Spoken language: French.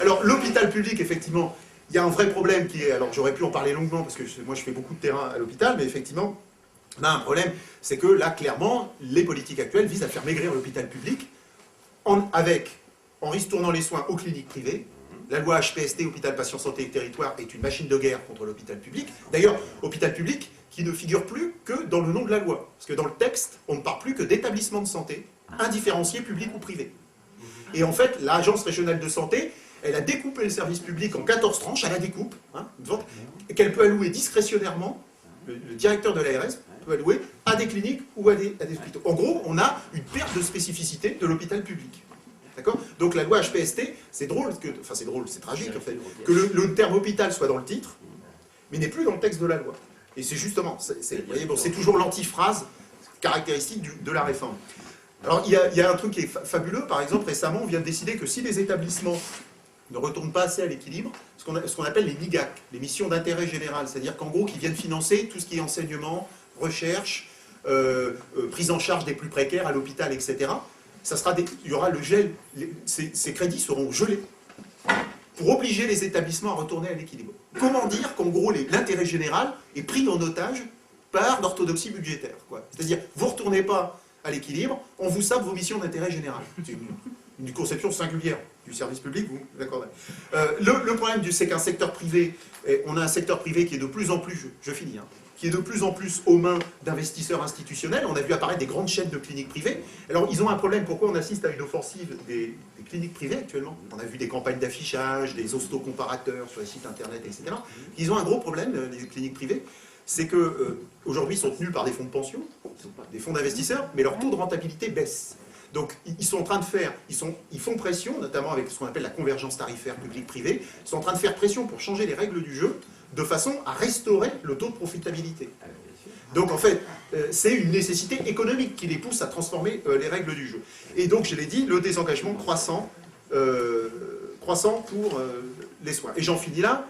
Alors, l'hôpital public, effectivement, il y a un vrai problème qui est... Alors, j'aurais pu en parler longuement, parce que moi, je fais beaucoup de terrain à l'hôpital, mais effectivement, on a un problème, c'est que là, clairement, les politiques actuelles visent à faire maigrir l'hôpital public en ristournant les soins aux cliniques privées. La loi HPST, Hôpital Patient Santé et Territoire, est une machine de guerre contre l'hôpital public. D'ailleurs, hôpital public qui ne figure plus que dans le nom de la loi. Parce que dans le texte, on ne parle plus que d'établissement de santé, indifférencié public ou privé. Et en fait, l'Agence régionale de santé, elle a découpé le service public en 14 tranches, à la découpe, hein, qu'elle peut allouer discrétionnairement, le directeur de l'ARS peut allouer à des cliniques ou à des hôpitaux. En gros, on a une perte de spécificité de l'hôpital public. D'accord ? Donc la loi HPST, c'est drôle, enfin c'est drôle, c'est tragique en fait, que le terme hôpital soit dans le titre, mais n'est plus dans le texte de la loi. Et c'est justement, c'est toujours l'antiphrase caractéristique de la réforme. Alors il y a un truc qui est fabuleux, par exemple récemment on vient de décider que si les établissements ne retournent pas assez à l'équilibre, ce qu'on appelle les MIGAC, les missions d'intérêt général, c'est-à-dire qu'en gros qui viennent financer tout ce qui est enseignement, recherche, prise en charge des plus précaires à l'hôpital, etc. Il y aura le gel, ces crédits seront gelés pour obliger les établissements à retourner à l'équilibre. Comment dire qu'en gros l'intérêt général est pris en otage par l'orthodoxie budgétaire, c'est-à-dire vous ne retournez pas à l'équilibre, on vous sape vos missions d'intérêt général. C'est une conception singulière du service public, vous l'accordez. Le problème, c'est qu'un secteur privé, on a un secteur privé qui est de plus en plus, je finis, hein, qui est de plus en plus aux mains d'investisseurs institutionnels. On a vu apparaître des grandes chaînes de cliniques privées. Alors, ils ont un problème. Pourquoi on assiste à une offensive des cliniques privées actuellement? On a vu des campagnes d'affichage, des hosto-comparateurs sur les sites internet, etc. Ils ont un gros problème, les cliniques privées. C'est qu'aujourd'hui, ils sont tenus par des fonds de pension, des fonds d'investisseurs, mais leur taux de rentabilité baisse. Donc, ils sont en train de faire, ils font pression, notamment avec ce qu'on appelle la convergence tarifaire public-privé, ils sont en train de faire pression pour changer les règles du jeu, de façon à restaurer le taux de profitabilité. Donc, en fait, c'est une nécessité économique qui les pousse à transformer les règles du jeu. Et donc, je l'ai dit, le désengagement croissant pour les soins. Et j'en finis là.